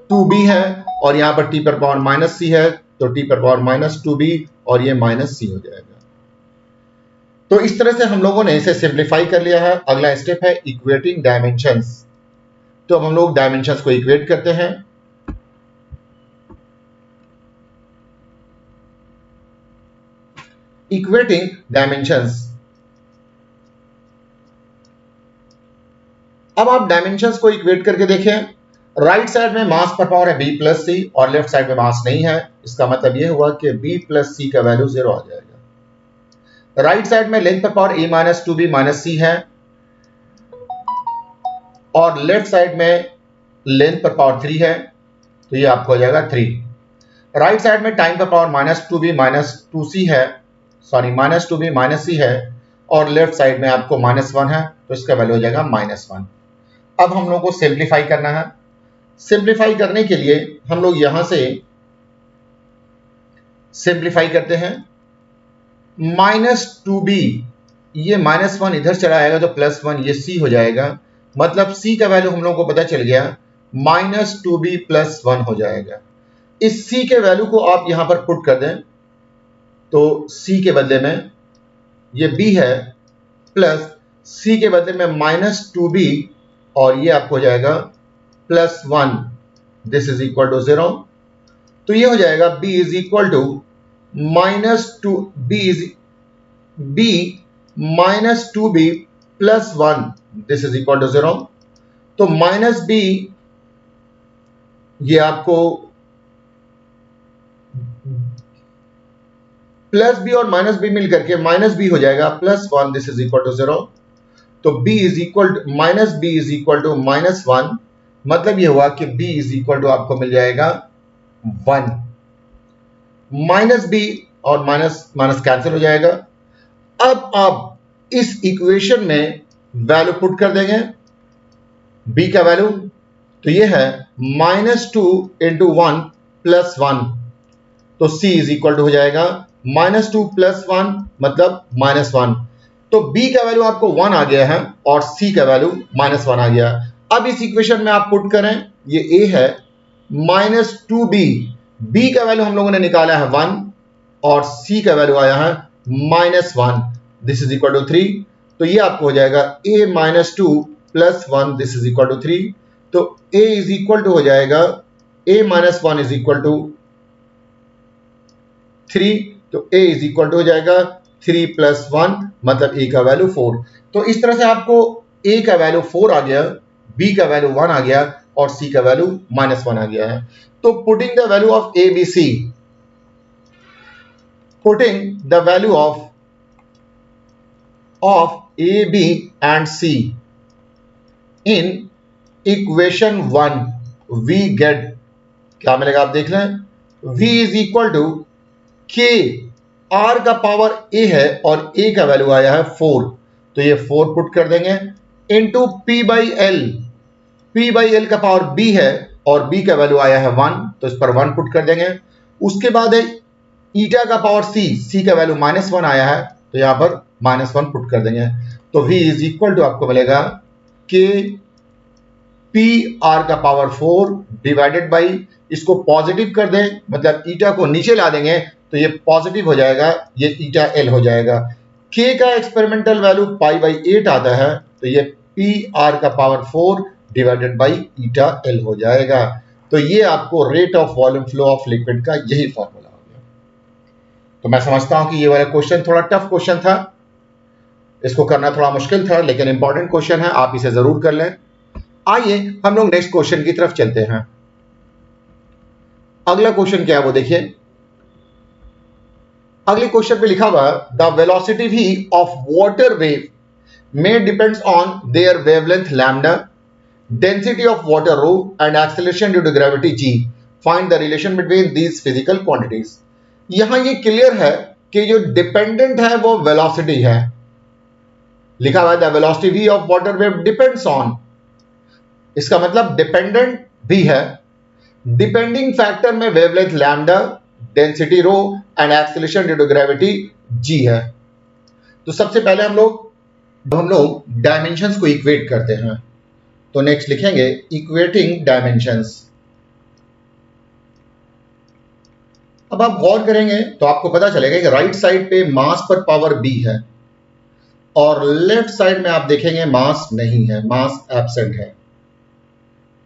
-2b है और यहां पर t पर पावर -c है, तो t पर पावर -2b और ये -c हो जाएगा। तो इस तरह से हम लोगों ने इसे सिंप्लीफाई कर लिया है। अगला स्टेप है इक्वेटिंग डायमेंशंस। तो अब हम लोग डायमेंशंस को इक्वेट करते हैं। Equating dimensions. अब आप डायमेंशंस को इक्वेट करके देखें। राइट साइड में मास पर पावर है B प्लस C और लेफ्ट साइड में मास नहीं है, इसका मतलब यह हुआ कि B प्लस C का वैल्यू 0 आ जाएगा। राइट साइड में लेंथ पर पावर A -2B -C है और लेफ्ट साइड में लेंथ पर पावर 3 है, तो ये आपको हो जाएगा 3। राइट साइड में टाइम पर पावर -2B -2C है, सॉरी -2B -C है और लेफ्ट साइड में आपको -1 है, तो इसका वैल्यू हो जाएगा -1। अब हम लोगों को सिंप्लीफाई करना है। सिंप्लीफाई करने के लिए हम लोग यहां से सिंप्लीफाई करते हैं। -2b, ये -1 इधर चला आएगा तो +1 ये c हो जाएगा, मतलब c का वैल्यू हम लोगों को पता चल गया, -2b + 1 हो जाएगा। इस c के वैल्यू को आप यहां पर पुट कर दें, तो c के बदले में ये b है प्लस c के बदले में -2b और ये आपको हो जाएगा +1, दिस इज इक्वल टू 0। तो ये हो जाएगा b is equal to -2b + 1, this is equal to 0। तो -b ये आपको +b और -b मिलकर के -b हो जाएगा +1, दिस इज इक्वल टू 0। तो b इज इक्वल टू -1, मतलब ये हुआ कि b इज इक्वल टू आपको मिल जाएगा 1। माइनस बी और माइनस माइनस कैंसिल हो जाएगा। अब आप इस इक्वेशन में वैल्यू पुट कर देंगे b का वैल्यू, तो ये है -2 इंटू 1 प्लस 1, तो c इज इक्वल टू हो जाएगा -2 प्लस 1 मतलब -1। तो b का वैल्यू आपको 1 आ गया है और c का वैल्यू -1 आ गया। अब इस इक्वेशन में आप पुट करें, ये a है -2b, b का वैल्यू हम लोगों ने निकाला है 1 और c का वैल्यू आया है -1, दिस इज इक्वल टू 3। तो ये आपको हो जाएगा a -2 plus 1, this is equal to 3। तो a इज इक्वल टू हो जाएगा a -1 इज इक्वल टू 3, तो a इज इक्वल टू हो जाएगा 3 प्लस 1 मतलब a का वैल्यू 4। तो इस तरह से आपको a का वैल्यू 4 आ गया, b का वैल्यू 1 आ गया और c का वैल्यू -1 आ गया है। तो putting the value of a b c, putting the value of a b and c in equation 1 we get, क्या मिलेगा आप देख लें, v is equal to k, r का पावर a है और a का वैल्यू आया है 4, तो ये 4 पुट कर देंगे इंटू p बाई एल का पावर b है और b का वैल्यू आया है 1, तो इस पर 1 पुट कर देंगे। उसके बाद है ईटा का पावर c का वैल्यू -1 आया है, तो यहां पर -1 पुट कर देंगे। तो v इज इक्वल टू आपको मिलेगा k p r का पावर 4 डिवाइडेड बाई, इसको पॉजिटिव कर दें मतलब ईटा को नीचे ला देंगे तो ये पॉजिटिव हो जाएगा, ये ईटा l हो जाएगा। k का एक्सपेरिमेंटल वैल्यू π/8 आता है, तो ये p r का power 4 divided by eta l हो जाएगा। तो ये आपको rate of volume flow of liquid का यही फॉर्मूला हो गया। तो मैं समझता हूं कि ये वाला क्वेश्चन थोड़ा टफ क्वेश्चन था, इसको करना थोड़ा मुश्किल था, लेकिन इंपॉर्टेंट क्वेश्चन है, आप इसे जरूर कर लें। आइए हम लोग नेक्स्ट क्वेश्चन की तरफ चलते हैं। अगला क्वेश्चन क्या है वो देखिए। अगले क्वेश्चन पे लिखा हुआ the velocity v of water wave may depends on their wavelength lambda, density of water rho and acceleration due to gravity g. Find the relation between these physical quantities. यहां ये क्लियर है कि जो dependent है वो velocity है, लिखा हुआ है the velocity v of water wave depends on, इसका मतलब डिपेंडेंट भी है, डिपेंडिंग फैक्टर में wavelength lambda, density rho and acceleration due to gravity g है। तो सबसे पहले हम लोग डायमेंशंस को इक्वेट करते हैं, तो नेक्स्ट लिखेंगे इक्वेटिंग डायमेंशंस। अब आप गौर करेंगे तो आपको पता चलेगा कि राइट साइड पे मास पर पावर b है और लेफ्ट साइड में आप देखेंगे मास नहीं है, मास एब्सेंट है।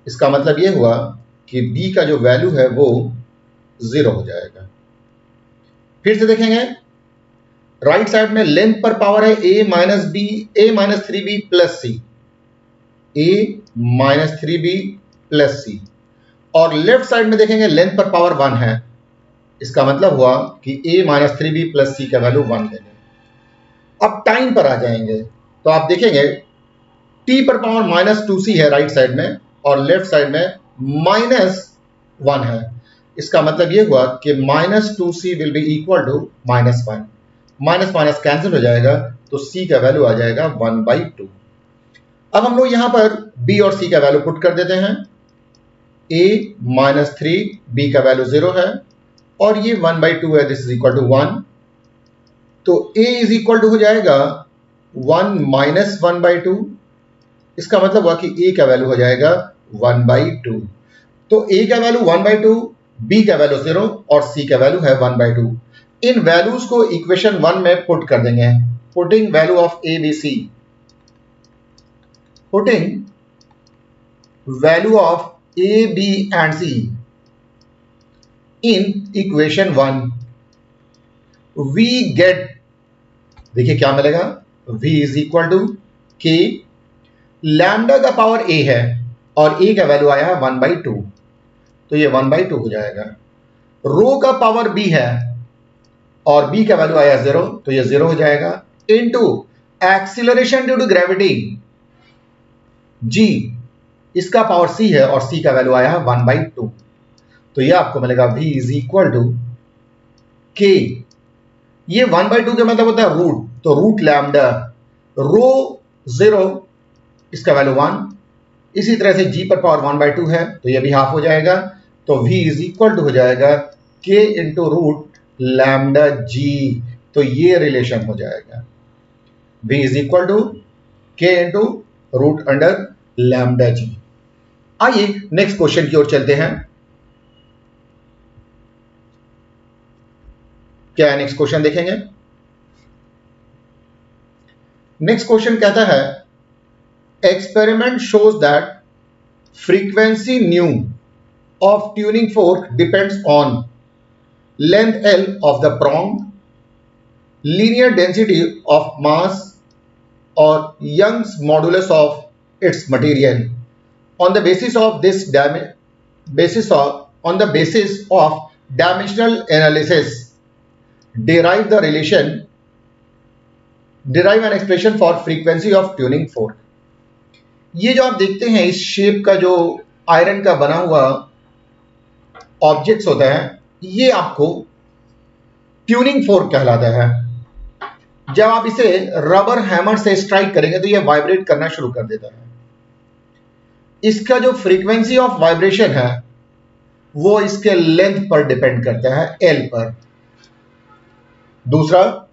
इसका मतलब यह हुआ कि b का जो वैल्यू है वो 0 हो जाएगा। फिर से देखेंगे राइट साइड में लेंथ पर पावर है a minus 3b plus C, a minus 3b plus C, और लेफ्ट साइड में देखेंगे लेंथ पर पावर 1 है, इसका मतलब हुआ कि a माइनस 3b प्लस सी का वैल्यू 1 लेंगे। अब टाइम पर आ जाएंगे तो आप देखेंगे t पर पावर -2c है राइट साइड में और लेफ्ट साइड में -1 है, इसका मतलब यह हुआ कि -2c will be equal to -1, minus minus cancel हो जाएगा तो c का वैल्यू आ जाएगा 1/2। अब हम लोग यहां पर b और c का वैल्यू पुट कर देते हैं, a माइनस 3, b का वैल्यू 0 है और ये 1/2 है, दिस इज इक्वल टू 1, तो a इज इक्वल टू हो जाएगा 1 माइनस 1/2, इसका मतलब हुआ कि a का वैल्यू हो जाएगा 1/2। तो a का वैल्यू 1/2, b का वैल्यू 0 और c का वैल्यू है 1/2। इन वैल्यूज को इक्वेशन 1 में पुट कर देंगे, putting value of a b c, putting value of a b and c in equation 1 we get, देखिए क्या मिलेगा, v is equal to k, lambda का पावर a है और a का वैल्यू आया है 1/2, तो ये 1/2 हो जाएगा। रो का पावर b है और b का वैल्यू आया 0, तो ये 0 हो जाएगा, into acceleration due to gravity g, इसका पावर c है और c का वैल्यू आया है 1/2, तो ये आपको मिलेगा v इज इक्वल टू के, ये 1/2 का मतलब होता है रूट, तो रूट लैम्डा, रो 0 इसका वैल्यू 1, इसी तरह से g पर पावर 1/2 है तो ये भी हाफ हो जाएगा, तो v इज इक्वल टू हो जाएगा k into root lambda G, तो ये रिलेशन हो जाएगा v is equal to k into root under lambda G. आइए नेक्स्ट क्वेश्चन की ओर चलते हैं। क्या है नेक्स्ट क्वेश्चन देखेंगे। नेक्स्ट क्वेश्चन कहता है experiment shows that frequency nu of tuning fork depends on length L of the prong, linear density of mass or Young's modulus of its material. On the basis of dimensional analysis, derive an expression for frequency of tuning fork. ये जो आप देखते हैं इस shape का जो iron का बना हुआ ऑब्जेक्ट्स होता है, ये आपको ट्यूनिंग फोर्क कहलाता है। जब आप इसे रबर हैमर से स्ट्राइक करेंगे तो ये वाइब्रेट करना शुरू कर देता है। इसका जो फ्रीक्वेंसी ऑफ वाइब्रेशन है वो इसके लेंथ पर डिपेंड करता है, एल पर। दूसरा,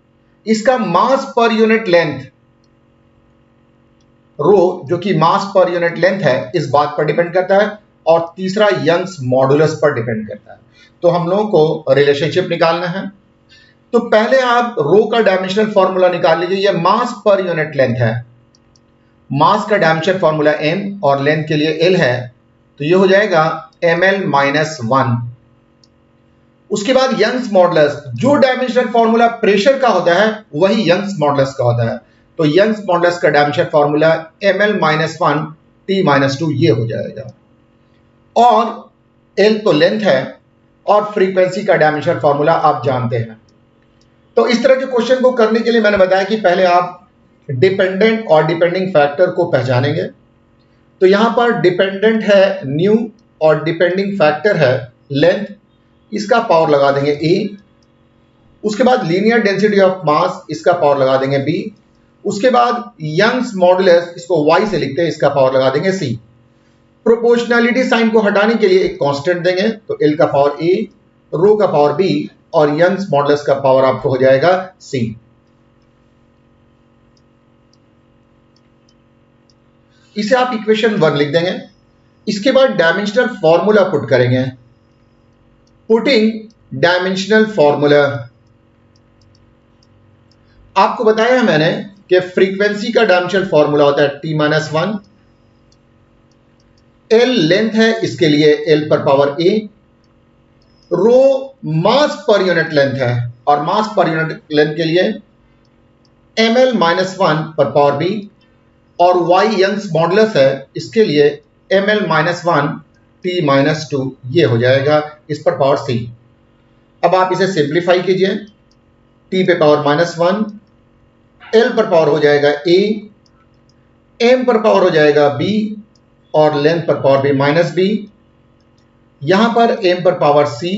इसका मास पर यूनिट लेंथ, रो जो कि मास पर यूनिट लेंथ है, इस बात पर डिपेंड करता है। और तीसरा, यंग्स मॉडुलस पर डिपेंड करता है। तो हम लोगों को रिलेशनशिप निकालना है। तो पहले आप रो का डायमेंशनल फॉर्मूला निकाल लीजिए। ये मास पर यूनिट लेंथ है, मास का डायमेंशन फॉर्मूला m और लेंथ के लिए l है, तो ये हो जाएगा ml-1। उसके बाद यंग्स मॉडुलस, जो डायमेंशनल फॉर्मूला प्रेशर का होता है वही यंग्स मॉडुलस का होता है। तो यंग्स मॉडुलस का डायमेंशन फॉर्मूला ml-1 t-2 ये हो जाएगा। और l तो लेंथ है और फ्रीक्वेंसी का डायमेंशन फॉर्मूला आप जानते हैं। तो इस तरह के क्वेश्चन को करने के लिए मैंने बताया कि पहले आप डिपेंडेंट और डिपेंडिंग फैक्टर को पहचानेंगे। तो यहां पर डिपेंडेंट है न्यू और डिपेंडिंग फैक्टर है लेंथ, इसका पावर लगा देंगे a। उसके बाद लीनियर डेंसिटी ऑफ मास, इसका पावर लगा देंगे b। उसके बाद यंग्स मॉडुलस, इसको y से लिखते हैं, इसका पावर लगा देंगे c। प्रोपोर्शनैलिटी साइन को हटाने के लिए एक कांस्टेंट देंगे, तो l का पावर a, रो का पावर b और यंग्स मॉडुलस का पावर आपको हो जाएगा c। इसे आप इक्वेशन 1 लिख देंगे। इसके बाद डायमेंशनल फॉर्मूला पुट करेंगे। पुटिंग डायमेंशनल फॉर्मूला, आपको बताया है मैंने कि फ्रीक्वेंसी का डायमेंशनल फॉर्मूला होता है t-1। L लेंथ है, इसके लिए L पर पावर a। रो मास पर यूनिट लेंथ है और मास पर यूनिट लेंथ के लिए ml-1 पर पावर b। और y यंग्स मॉडुलस है, इसके लिए ml-1 t-2 ये हो जाएगा, इस पर पावर c। अब आप इसे सिंप्लीफाई कीजिए। t पे पावर -1, l पर पावर हो जाएगा a, m पर पावर हो जाएगा b और लेंथ पर पावर भी -b। यहां पर m पर पावर c,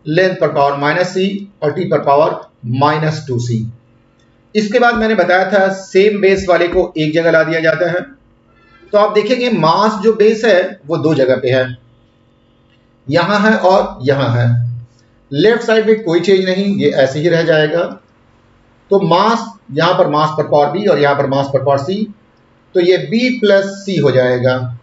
लेंथ पर पावर -c और t पर पावर -2c। इसके बाद मैंने बताया था सेम बेस वाले को एक जगह ला दिया जाता है। तो आप देखेंगे मास जो बेस है वो दो जगह पे है, यहां है और यहां है। लेफ्ट साइड में कोई चेंज नहीं, ये ऐसे ही रह जाएगा। तो मास, यहां पर मास पर पावर b और यहां पर मास पर पावर c, तो ये b + c हो जाएगा।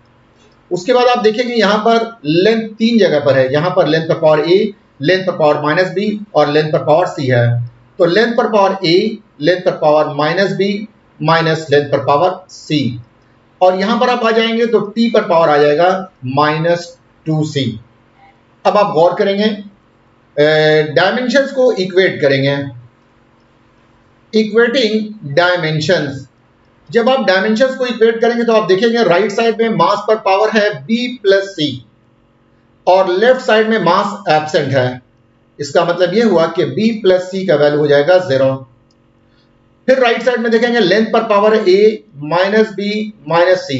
उसके बाद आप देखेंगे यहां पर लेंथ तीन जगह पर है, यहां पर लेंथ पर पावर a, लेंथ पर पावर -b और लेंथ पर पावर c है। तो लेंथ पर पावर a, लेंथ पर पावर -b माइनस लेंथ पर पावर c। और यहां पर आप आ जाएंगे तो t पर पावर आ जाएगा -2c। अब आप गौर करेंगे, डायमेंशंस को इक्वेट करेंगे। इक्वेटिंग डायमेंशंस, जब आप डायमेंशंस को इक्वेट करेंगे तो आप देखेंगे राइट साइड में मास पर पावर है b + c और लेफ्ट साइड में मास एब्सेंट है। इसका मतलब यह हुआ कि b + c का वैल्यू हो जाएगा 0। फिर राइट साइड में देखेंगे लेंथ पर पावर है a -b -c,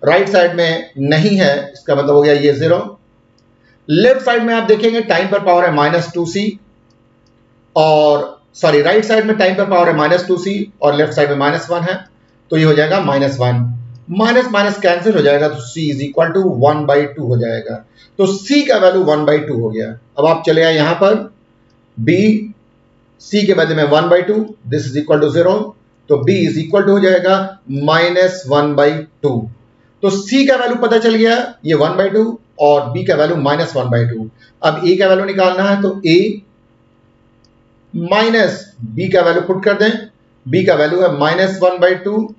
right side में नहीं है, इसका मतलब हो गया ये 0। लेफ्ट साइड में आप देखेंगे टाइम पर पावर है -2c और सॉरी राइट साइड में टाइम पर पावर है -2c और लेफ्ट साइड में -1 है, तो ये हो जाएगा -1, माइनस माइनस कैंसिल हो जाएगा, तो c इज इक्वल टू 1/2 हो जाएगा। तो c का वैल्यू 1/2 हो गया। अब आप चले आए यहां पर b, c के बदले में 1/2, दिस इज इक्वल टू 0, तो b इज इक्वल टू हो जाएगा -1/2। तो c का वैल्यू पता चल गया, ये 1/2 और b का वैल्यू -1/2। अब a का वैल्यू निकालना है, तो a माइनस b का वैल्यू पुट कर दें, b का वैल्यू है -1/2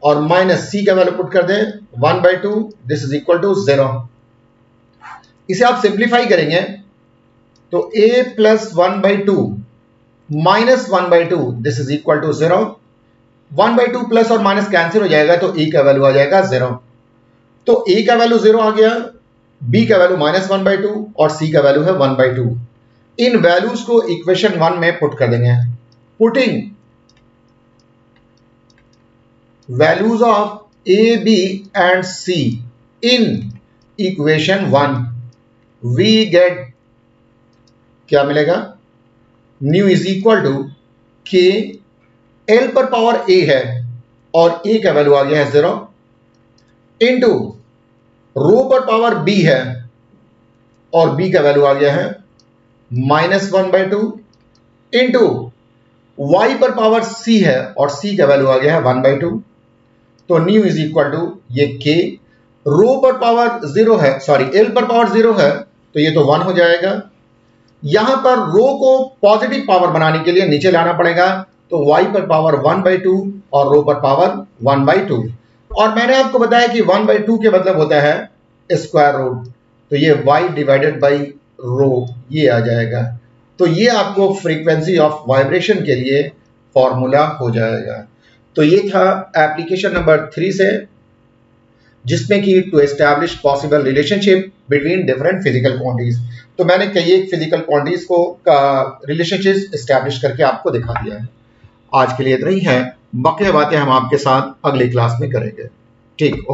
और माइनस c का वैल्यू पुट कर दें 1/2, दिस इज इक्वल टू 0। इसे आप सिंप्लीफाई करेंगे तो a plus 1/2 minus 1/2, this is equal to 0। 1/2 plus और माइनस कैंसिल हो जाएगा, तो a का वैल्यू आ जाएगा 0। तो a का वैल्यू 0 आ गया, b का वैल्यू -1/2 और c का वैल्यू है 1/2। इन वैल्यूज को इक्वेशन 1 में पुट कर देंगे। Putting values of a, b and c in equation 1 we get क्या मिलेगा, nu is equal to k, l पर पावर a है और a का वैल्यू आ गया है 0, इंटू रो पर पावर b है और b का वैल्यू आ गया है -1/2, इंटू y पर पावर c है और c का वैल्यू आ गया है 1/2। तो न्यू इज इक्वल टू ये k, रो पर पावर 0 है, सॉरी l पर पावर 0 है, तो ये तो 1 हो जाएगा। यहां पर रो को पॉजिटिव पावर बनाने के लिए नीचे लाना पड़ेगा, तो y पर पावर 1/2 और रो पर पावर 1/2। और मैंने आपको बताया कि 1/2 के मतलब होता है स्क्वायर रूट, तो ये y डिवाइडेड बाई रो ये आ जाएगा। तो ये आपको फ्रीक्वेंसी ऑफ वाइब्रेशन के लिए फॉर्मूला हो जाएगा। तो ये था एप्लीकेशन नंबर 3 से, जिसमें कि to establish possible relationship between different physical quantities. तो मैंने कई एक फिजिकल क्वांटिटीज को का रिलेशनशिप एस्टैब्लिश करके आपको दिखा दिया है। आज के लिए इतना ही है, बाकी बातें हम आपके साथ अगली क्लास में करेंगे। ठीक।